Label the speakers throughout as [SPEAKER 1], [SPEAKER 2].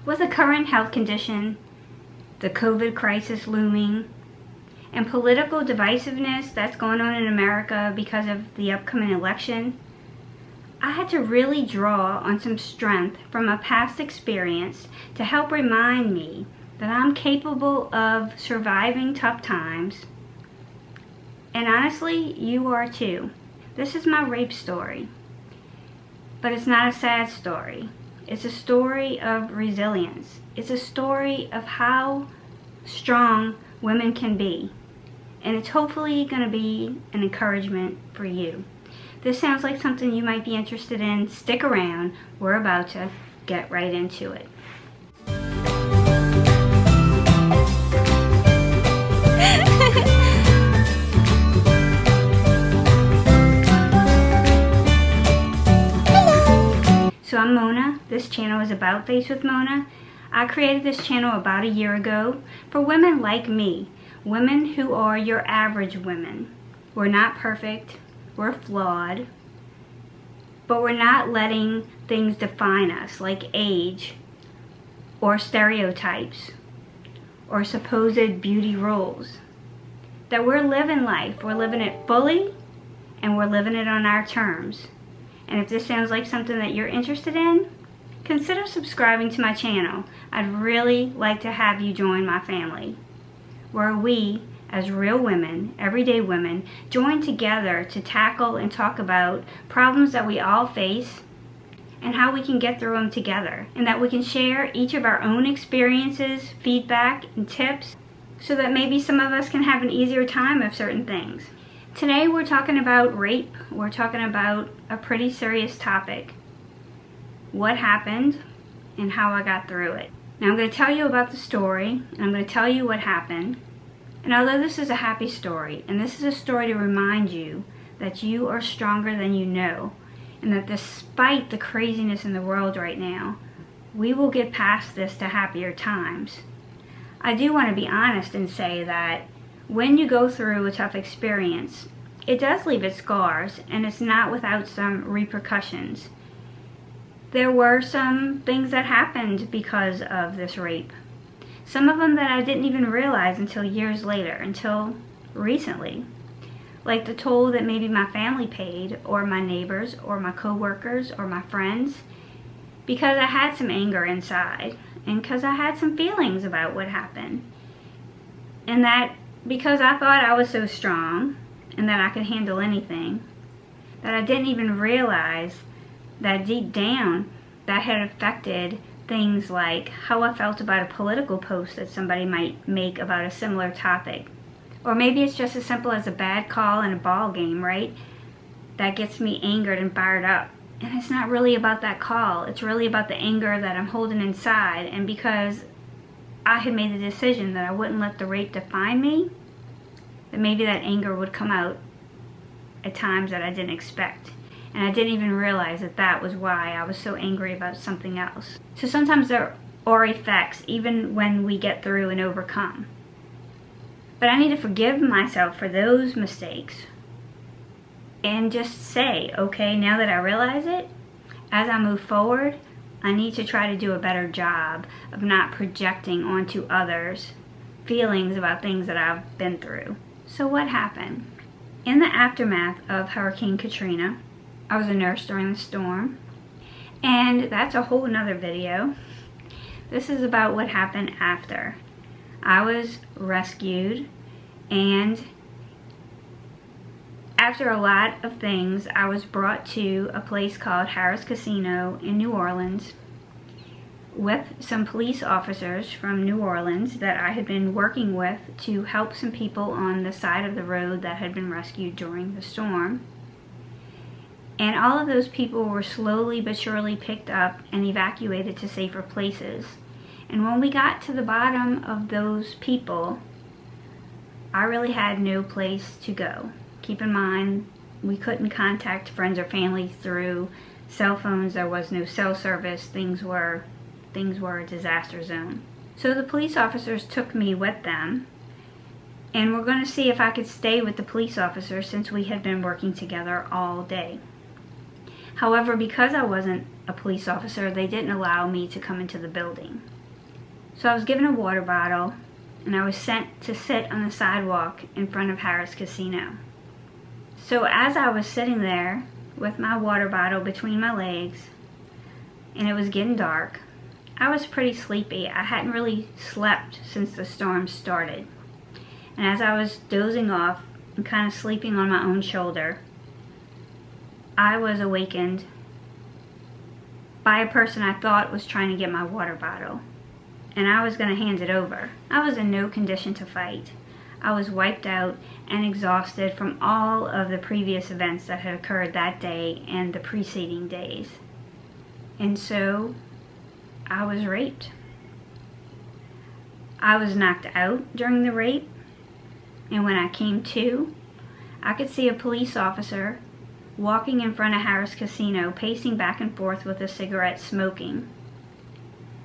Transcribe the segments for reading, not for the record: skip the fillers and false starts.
[SPEAKER 1] With the current health condition, the COVID crisis looming, and political divisiveness that's going on in America because of the upcoming election, I had to really draw on some strength from a past experience to help remind me that I'm capable of surviving tough times. And honestly, you are too. This is my rape story. But it's not a sad story. It's a story of resilience. It's a story of how strong women can be. And it's hopefully going to be an encouragement for you. This sounds like something you might be interested in. Stick around. We're about to get right into it. So I'm Mona. This channel is About Face with Mona. I created this channel about a year ago for women like me. Women who are your average women. We're not perfect. We're flawed. But we're not letting things define us like age or stereotypes or supposed beauty roles. That we're living life. We're living it fully and we're living it on our terms. And if this sounds like something that you're interested in, consider subscribing to my channel. I'd really like to have you join my family, where we, as real women, everyday women, join together to tackle and talk about problems that we all face and how we can get through them together, and that we can share each of our own experiences, feedback, and tips so that maybe some of us can have an easier time of certain things. Today we're talking about rape. We're talking about a pretty serious topic. What happened and how I got through it. Now I'm going to tell you about the story, and I'm going to tell you what happened. And although this is a happy story, and this is a story to remind you that you are stronger than you know, and that despite the craziness in the world right now, we will get past this to happier times. I do want to be honest and say that when you go through a tough experience, it does leave its scars, and it's not without some repercussions. There were some things that happened because of this rape. Some of them that I didn't even realize until years later, until recently. Like the toll that maybe my family paid, or my neighbors, or my co-workers, or my friends, because I had some anger inside, and because I had some feelings about what happened. And that because I thought I was so strong and that I could handle anything, that I didn't even realize that deep down that had affected things like how I felt about a political post that somebody might make about a similar topic. Or maybe it's just as simple as a bad call in a ball game, right? That gets me angered and fired up. And it's not really about that call. It's really about the anger that I'm holding inside. And because I had made the decision that I wouldn't let the rape define me, that maybe that anger would come out at times that I didn't expect. And I didn't even realize that that was why I was so angry about something else. So sometimes there are effects even when we get through and overcome. But I need to forgive myself for those mistakes and just say, okay, now that I realize it, as I move forward, I need to try to do a better job of not projecting onto others feelings about things that I've been through. So what happened? In the aftermath of Hurricane Katrina, I was a nurse during the storm, and that's a whole nother video. This is about what happened after. I was rescued, and after a lot of things, I was brought to a place called Harrah's Casino in New Orleans with some police officers from New Orleans that I had been working with to help some people on the side of the road that had been rescued during the storm. And all of those people were slowly but surely picked up and evacuated to safer places. And when we got to the bottom of those people, I really had no place to go. Keep in mind, we couldn't contact friends or family through cell phones. There was no cell service. Things were a disaster zone. So the police officers took me with them, and we're going to see if I could stay with the police officers since we had been working together all day. However, because I wasn't a police officer, they didn't allow me to come into the building. So I was given a water bottle, and I was sent to sit on the sidewalk in front of Harrah's Casino. So as I was sitting there with my water bottle between my legs, and it was getting dark, I was pretty sleepy. I hadn't really slept since the storm started. And as I was dozing off and kind of sleeping on my own shoulder, I was awakened by a person I thought was trying to get my water bottle. And I was going to hand it over. I was in no condition to fight. I was wiped out and exhausted from all of the previous events that had occurred that day and the preceding days. And so I was raped. I was knocked out during the rape, and when I came to, I could see a police officer walking in front of Harrah's Casino, pacing back and forth with a cigarette, smoking.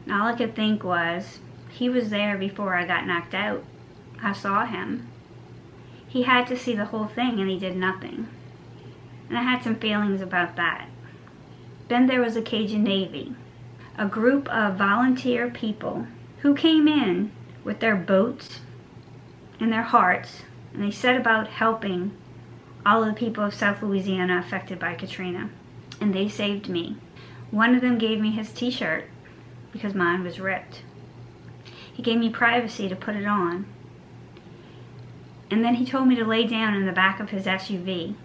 [SPEAKER 1] And all I could think was, he was there before I got knocked out. I saw him. He had to see the whole thing, and he did nothing. And I had some feelings about that. Then there was a Cajun Navy, a group of volunteer people who came in with their boats and their hearts, and they set about helping all of the people of South Louisiana affected by Katrina. And they saved me. One of them gave me his t-shirt because mine was ripped. He gave me privacy to put it on. And then he told me to lay down in the back of his SUV.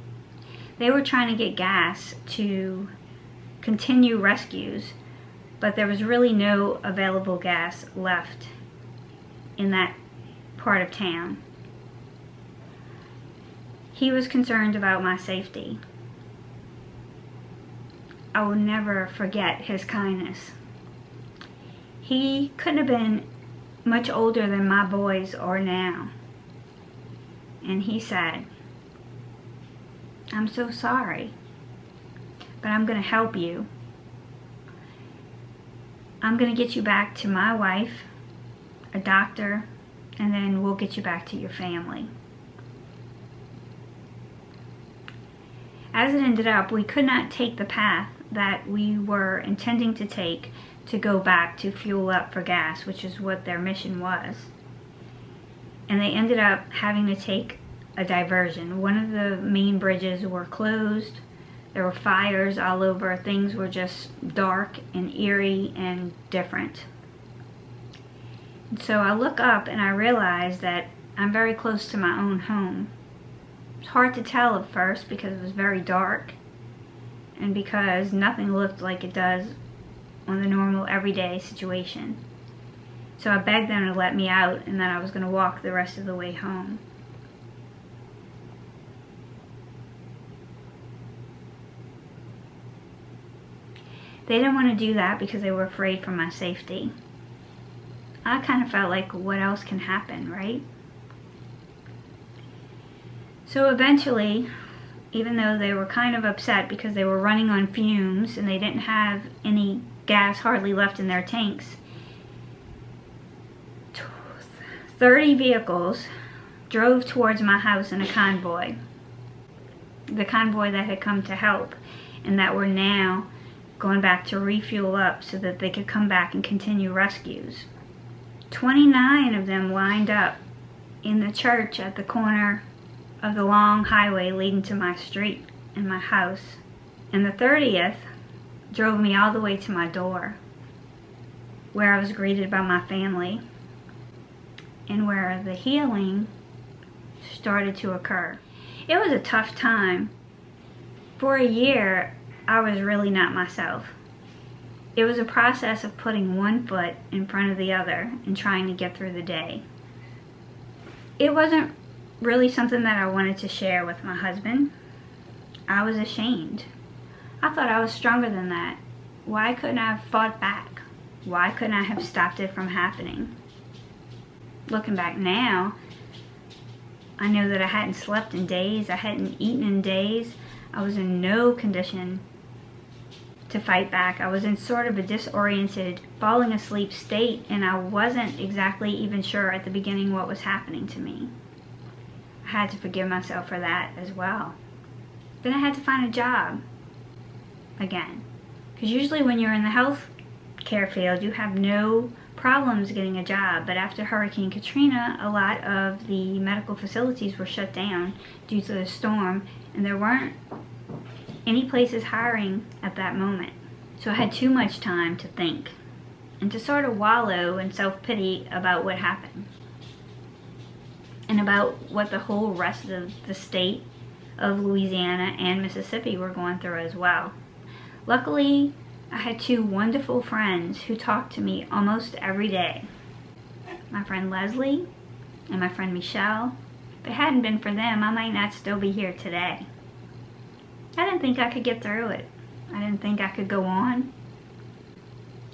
[SPEAKER 1] They were trying to get gas to continue rescues, but there was really no available gas left in that part of town. He was concerned about my safety. I will never forget his kindness. He couldn't have been much older than my boys are now. And he said, "I'm so sorry, but I'm going to help you. I'm going to get you back to my wife, a doctor, and then we'll get you back to your family." As it ended up, we could not take the path that we were intending to take to go back to fuel up for gas, which is what their mission was. And they ended up having to take a diversion. One of the main bridges were closed. There were fires all over. Things were just dark and eerie and different. And so I look up and I realize that I'm very close to my own home. It's hard to tell at first because it was very dark and because nothing looked like it does on the normal everyday situation. So I begged them to let me out and that I was going to walk the rest of the way home. They didn't want to do that because they were afraid for my safety. I kind of felt like, what else can happen, right? So eventually, even though they were kind of upset because they were running on fumes and they didn't have any gas hardly left in their tanks, 30 vehicles drove towards my house in a convoy. The convoy that had come to help and that were now going back to refuel up so that they could come back and continue rescues. 29 of them lined up in the church at the corner of the long highway leading to my street and my house. And the 30th drove me all the way to my door, where I was greeted by my family and where the healing started to occur. It was a tough time. For a year, I was really not myself. It was a process of putting one foot in front of the other and trying to get through the day. It wasn't really something that I wanted to share with my husband. I was ashamed. I thought I was stronger than that. Why couldn't I have fought back? Why couldn't I have stopped it from happening? Looking back now, I know that I hadn't slept in days. I hadn't eaten in days. I was in no condition to fight back. I was in sort of a disoriented, falling asleep state, and I wasn't exactly even sure at the beginning what was happening to me. I had to forgive myself for that as well. Then I had to find a job again. Because usually when you're in the health care field, you have no problems getting a job. But after Hurricane Katrina, a lot of the medical facilities were shut down due to the storm, and there weren't any places hiring at that moment. So I had too much time to think and to sort of wallow in self-pity about what happened and about what the whole rest of the state of Louisiana and Mississippi were going through as well. Luckily, I had two wonderful friends who talked to me almost every day. My friend Leslie and my friend Michele. If it hadn't been for them, I might not still be here today. I didn't think I could get through it. I didn't think I could go on.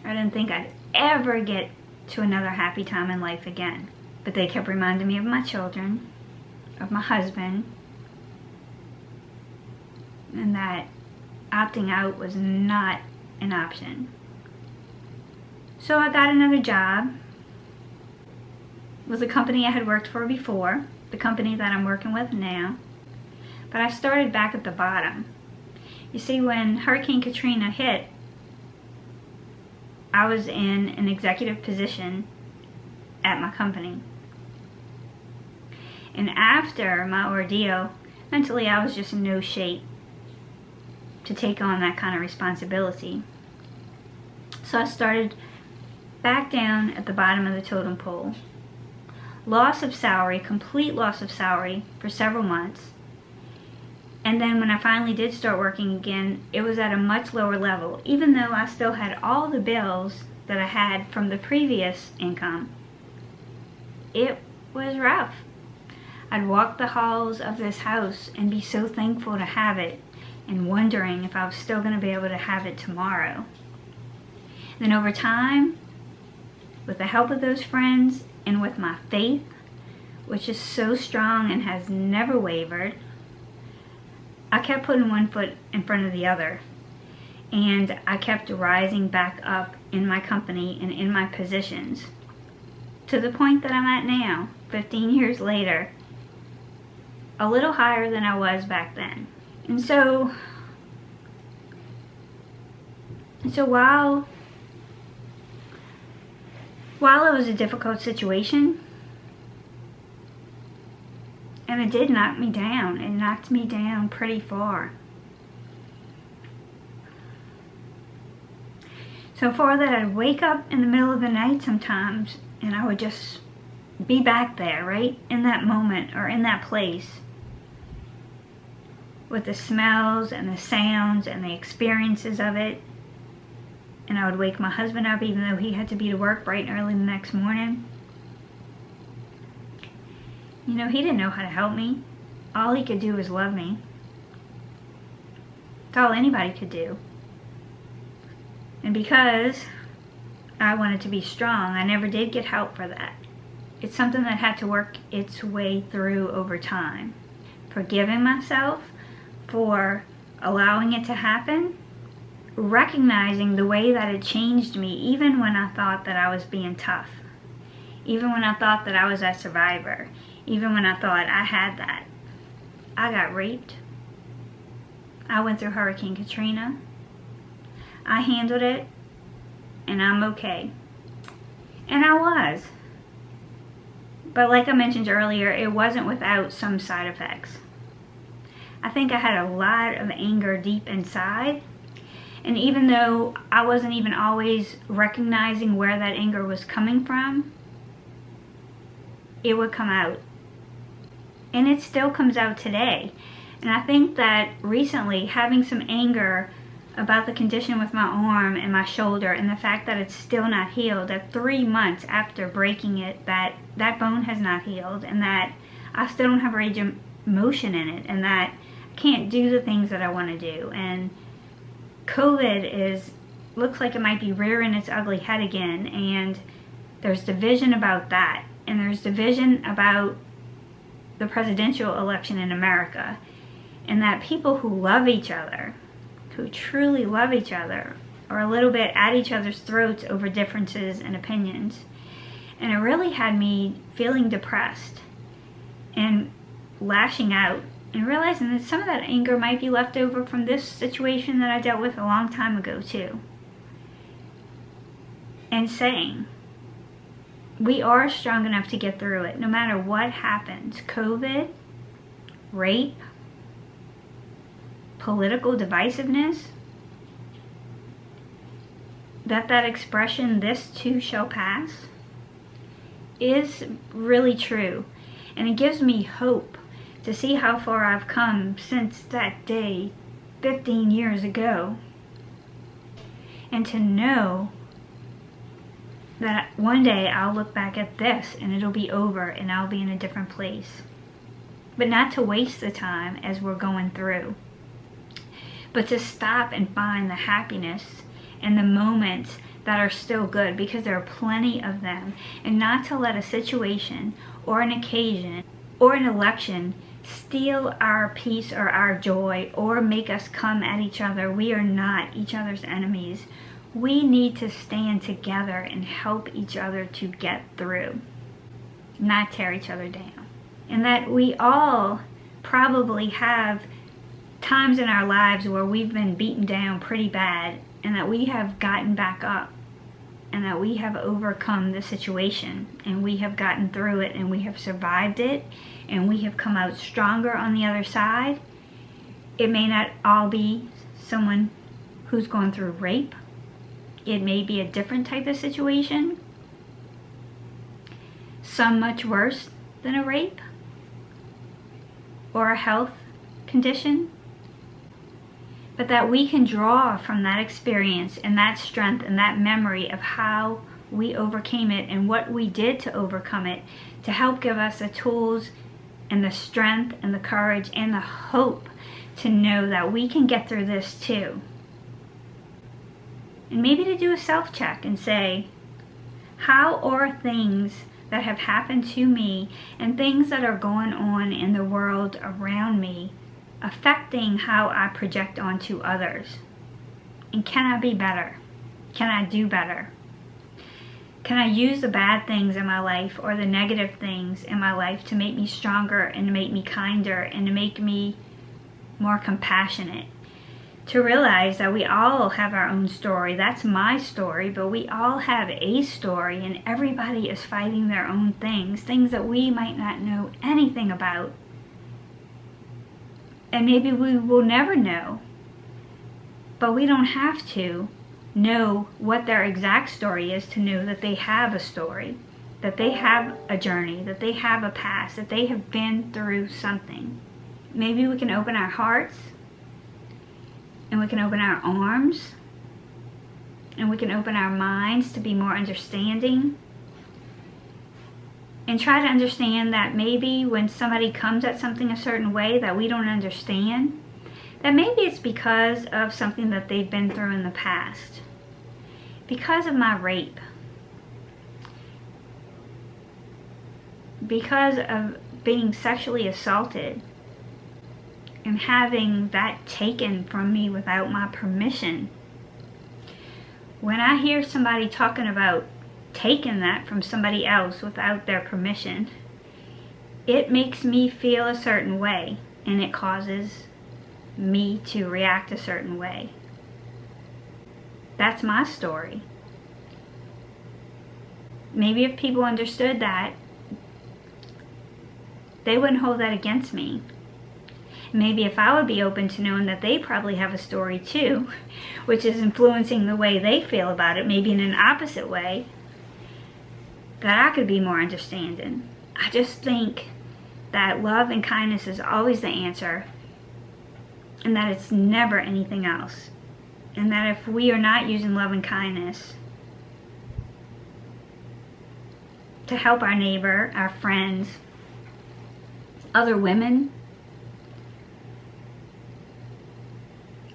[SPEAKER 1] I didn't think I'd ever get to another happy time in life again. But they kept reminding me of my children, of my husband, and that opting out was not an option. So I got another job with a company I had worked for before, the company that I'm working with now. But I started back at the bottom. You see, when Hurricane Katrina hit, I was in an executive position at my company. And after my ordeal, mentally I was just in no shape to take on that kind of responsibility. So I started back down at the bottom of the totem pole. Loss of salary, complete loss of salary for several months. And then when I finally did start working again, it was at a much lower level, even though I still had all the bills that I had from the previous income. It was rough. I'd walk the halls of this house and be so thankful to have it and wondering if I was still going to be able to have it tomorrow. Then over time, with the help of those friends and with my faith, which is so strong and has never wavered, I kept putting one foot in front of the other, and I kept rising back up in my company and in my positions to the point that I'm at now, 15 years later, a little higher than I was back then. And so while it was a difficult situation, and it did knock me down. It knocked me down pretty far. So far that I'd wake up in the middle of the night sometimes and I would just be back there, right in that moment or in that place with the smells and the sounds and the experiences of it. And I would wake my husband up even though he had to be to work bright and early the next morning. You know, he didn't know how to help me. All he could do was love me. It's all anybody could do. And because I wanted to be strong, I never did get help for that. It's something that had to work its way through over time. Forgiving myself for allowing it to happen, recognizing the way that it changed me even when I thought that I was being tough, even when I thought that I was a survivor, even when I thought I had that. I got raped. I went through Hurricane Katrina. I handled it, and I'm okay. And I was. But like I mentioned earlier, it wasn't without some side effects. I think I had a lot of anger deep inside, and even though I wasn't even always recognizing where that anger was coming from, it would come out. And it still comes out today. And I think that recently, having some anger about the condition with my arm and my shoulder and the fact that it's still not healed, that 3 months after breaking it, that bone has not healed, and that I still don't have range of motion in it, and that I can't do the things that I want to do. And COVID looks like it might be rearing its ugly head again, and there's division about that, and there's division about the presidential election in America, and that people who love each other, who truly love each other, are a little bit at each other's throats over differences and opinions. And it really had me feeling depressed and lashing out And realizing that some of that anger might be left over from this situation that I dealt with a long time ago too. And saying, we are strong enough to get through it no matter what happens. COVID, rape, political divisiveness. That expression, this too shall pass, is really true. And it gives me hope to see how far I've come since that day 15 years ago. And to know that one day I'll look back at this and it'll be over and I'll be in a different place. But not to waste the time as we're going through, but to stop and find the happiness and the moments that are still good, because there are plenty of them, and not to let a situation or an occasion or an election steal our peace or our joy or make us come at each other. We are not each other's enemies. We need to stand together and help each other to get through, not tear each other down. And that we all probably have times in our lives where we've been beaten down pretty bad, and that we have gotten back up, and that we have overcome the situation, and we have gotten through it, and we have survived it, and we have come out stronger on the other side. It may not all be someone who's gone through rape. It may be a different type of situation, some much worse than a rape or a health condition. But that we can draw from that experience and that strength and that memory of how we overcame it and what we did to overcome it, to help give us the tools and the strength and the courage and the hope to know that we can get through this too. And maybe to do a self-check and say, how are things that have happened to me and things that are going on in the world around me affecting how I project onto others? And can I be better? Can I do better? Can I use the bad things in my life or the negative things in my life to make me stronger and to make me kinder and to make me more compassionate? To realize that we all have our own story. That's my story, but we all have a story, and everybody is fighting their own things that we might not know anything about. And maybe we will never know, but we don't have to know what their exact story is to know that they have a story, that they have a journey, that they have a past, that they have been through something. Maybe we can open our hearts, and we can open our arms, and we can open our minds to be more understanding. And try to understand that maybe when somebody comes at something a certain way that we don't understand, that maybe it's because of something that they've been through in the past. Because of my rape. Because of being sexually assaulted and having that taken from me without my permission. When I hear somebody talking about taken that from somebody else without their permission, it makes me feel a certain way, and it causes me to react a certain way. That's my story. Maybe if people understood that, they wouldn't hold that against me. Maybe if I would be open to knowing that they probably have a story too, which is influencing the way they feel about it, maybe in an opposite way, that I could be more understanding. I just think that love and kindness is always the answer, and that it's never anything else. And that if we are not using love and kindness to help our neighbor, our friends, other women,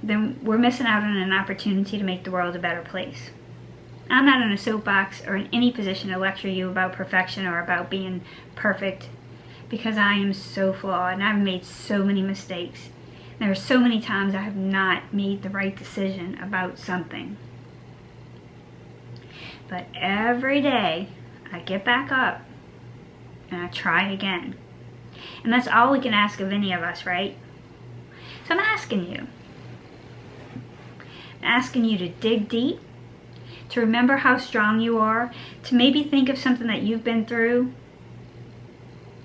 [SPEAKER 1] then we're missing out on an opportunity to make the world a better place. I'm not in a soapbox or in any position to lecture you about perfection or about being perfect, because I am so flawed and I've made so many mistakes. There are so many times I have not made the right decision about something. But every day I get back up and I try again. And that's all we can ask of any of us, right? So I'm asking you. I'm asking you to dig deep, to remember how strong you are, to maybe think of something that you've been through,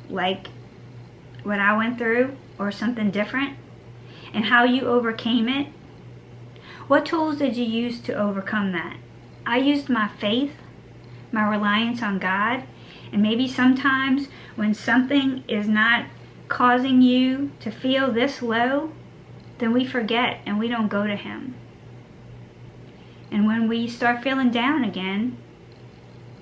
[SPEAKER 1] like what I went through, or something different, and how you overcame it. What tools did you use to overcome that? I used my faith, my reliance on God, and maybe sometimes when something is not causing you to feel this low, then we forget and we don't go to Him. And when we start feeling down again,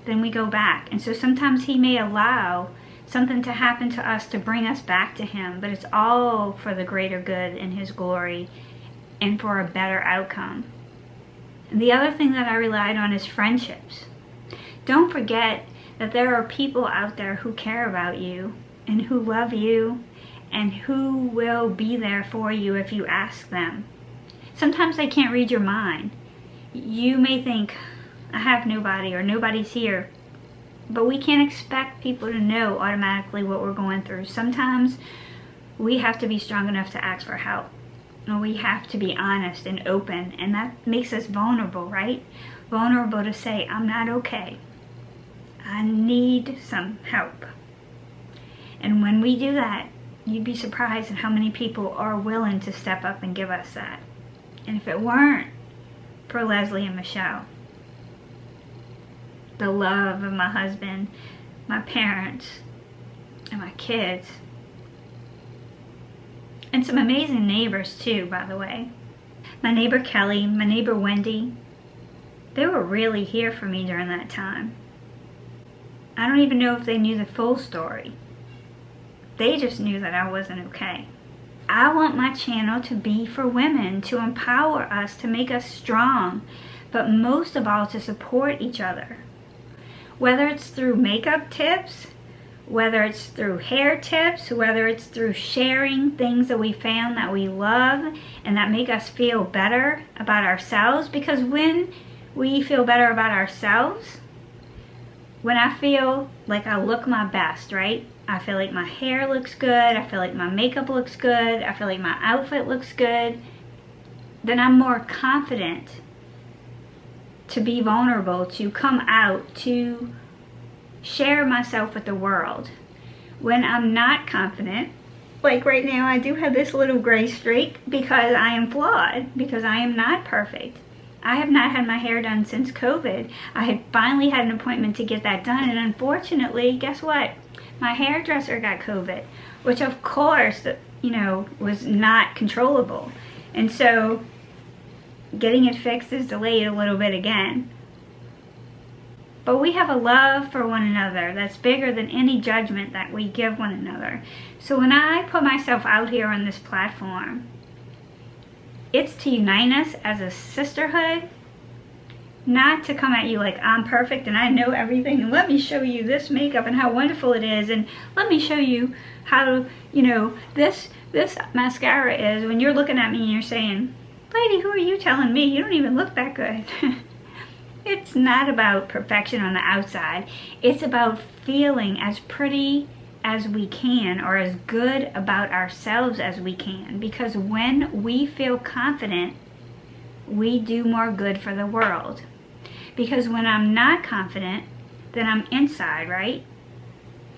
[SPEAKER 1] then we go back. And so sometimes He may allow something to happen to us to bring us back to Him, but it's all for the greater good and His glory and for a better outcome. And the other thing that I relied on is friendships. Don't forget that there are people out there who care about you and who love you and who will be there for you if you ask them. Sometimes they can't read your mind. You may think, I have nobody or nobody's here. But we can't expect people to know automatically what we're going through. Sometimes we have to be strong enough to ask for help. And we have to be honest and open. And that makes us vulnerable, right? Vulnerable to say, I'm not okay. I need some help. And when we do that, you'd be surprised at how many people are willing to step up and give us that. And if it weren't for Leslie and Michele, the love of my husband, my parents, and my kids, and some amazing neighbors too, by the way. My neighbor Kelly, my neighbor Wendy, they were really here for me during that time. I don't even know if they knew the full story. They just knew that I wasn't okay. I want my channel to be for women, to empower us, to make us strong, but most of all to support each other. Whether it's through makeup tips, whether it's through hair tips, whether it's through sharing things that we found that we love and that make us feel better about ourselves. Because when we feel better about ourselves, when I feel like I look my best, right? I feel like my hair looks good, I feel like my makeup looks good, I feel like my outfit looks good, then I'm more confident to be vulnerable, to come out, to share myself with the world. When I'm not confident, like right now I do have this little gray streak because I am flawed, because I am not perfect. I have not had my hair done since COVID. I had finally had an appointment to get that done, and unfortunately, guess what? My hairdresser got COVID, which of course, was not controllable. And so getting it fixed is delayed a little bit again. But we have a love for one another that's bigger than any judgment that we give one another. So when I put myself out here on this platform, it's to unite us as a sisterhood, not to come at you like I'm perfect and I know everything and let me show you this makeup and how wonderful it is and let me show you how, this mascara is, when you're looking at me and you're saying, lady, who are you telling me? You don't even look that good. It's not about perfection on the outside. It's about feeling as pretty as we can, or as good about ourselves as we can. Because when we feel confident, we do more good for the world. Because when I'm not confident, then I'm inside, right?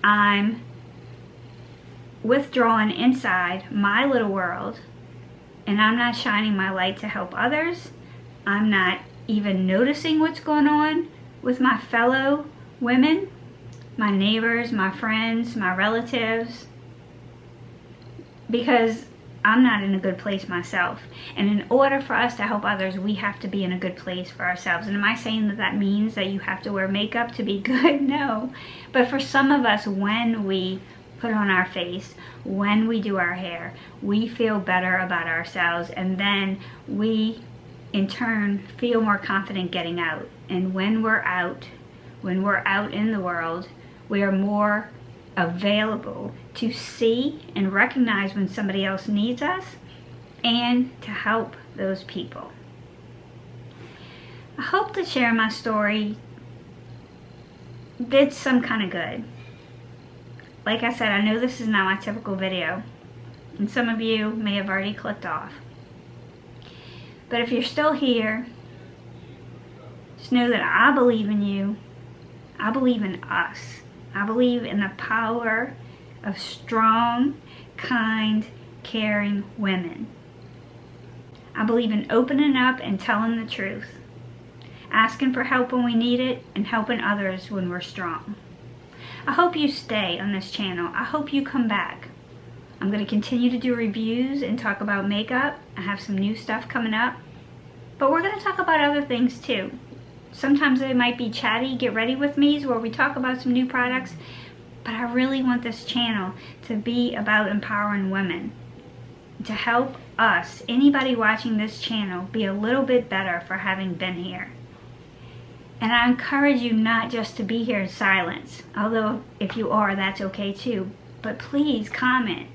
[SPEAKER 1] I'm withdrawn inside my little world, and I'm not shining my light to help others. I'm not even noticing what's going on with my fellow women, my neighbors, my friends, my relatives, because I'm not in a good place myself. And in order for us to help others, we have to be in a good place for ourselves. And am I saying that that means that you have to wear makeup to be good? No. But for some of us, when we put on our face, when we do our hair, we feel better about ourselves, and then we in turn feel more confident getting out. And when we're out in the world, we are more available to see and recognize when somebody else needs us and to help those people. I hope that sharing my story did some kind of good. like I said, I know this is not my typical video, and some of you may have already clicked off. But if you're still here, just know that I believe in you. I believe in us. I believe in the power of strong, kind, caring women. I believe in opening up and telling the truth, asking for help when we need it, and helping others when we're strong. I hope you stay on this channel. I hope you come back. I'm going to continue to do reviews and talk about makeup. I have some new stuff coming up. But we're going to talk about other things too. Sometimes they might be chatty, get ready with me's, where we talk about some new products. But I really want this channel to be about empowering women. To help us, anybody watching this channel, be a little bit better for having been here. And I encourage you not just to be here in silence, although if you are, that's okay too. But please comment.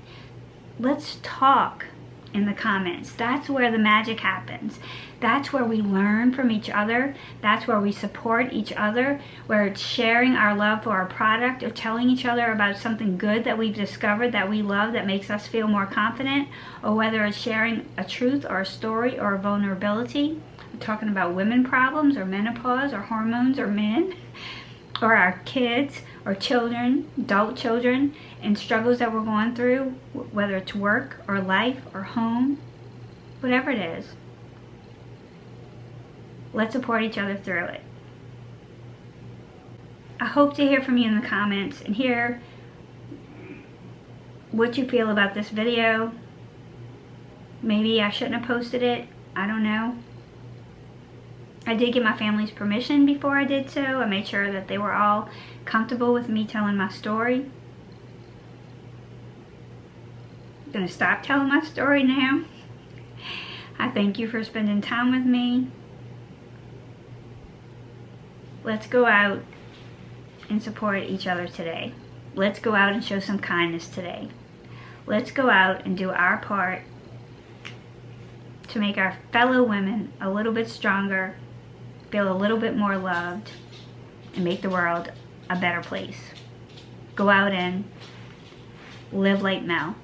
[SPEAKER 1] Let's talk in the comments. That's where the magic happens. That's where we learn from each other. That's where we support each other, where it's sharing our love for our product or telling each other about something good that we've discovered that we love that makes us feel more confident, or whether it's sharing a truth or a story or a vulnerability. We're talking about women problems or menopause or hormones or men or our kids or children, adult children, and struggles that we're going through, whether it's work or life or home, whatever it is. Let's support each other through it. I hope to hear from you in the comments and hear what you feel about this video. Maybe I shouldn't have posted it. I don't know. I did get my family's permission before I did so. I made sure that they were all comfortable with me telling my story. I'm going to stop telling my story now. I thank you for spending time with me. Let's go out and support each other today. Let's go out and show some kindness today. Let's go out and do our part to make our fellow women a little bit stronger, feel a little bit more loved, and make the world a better place. Go out and live like Mel.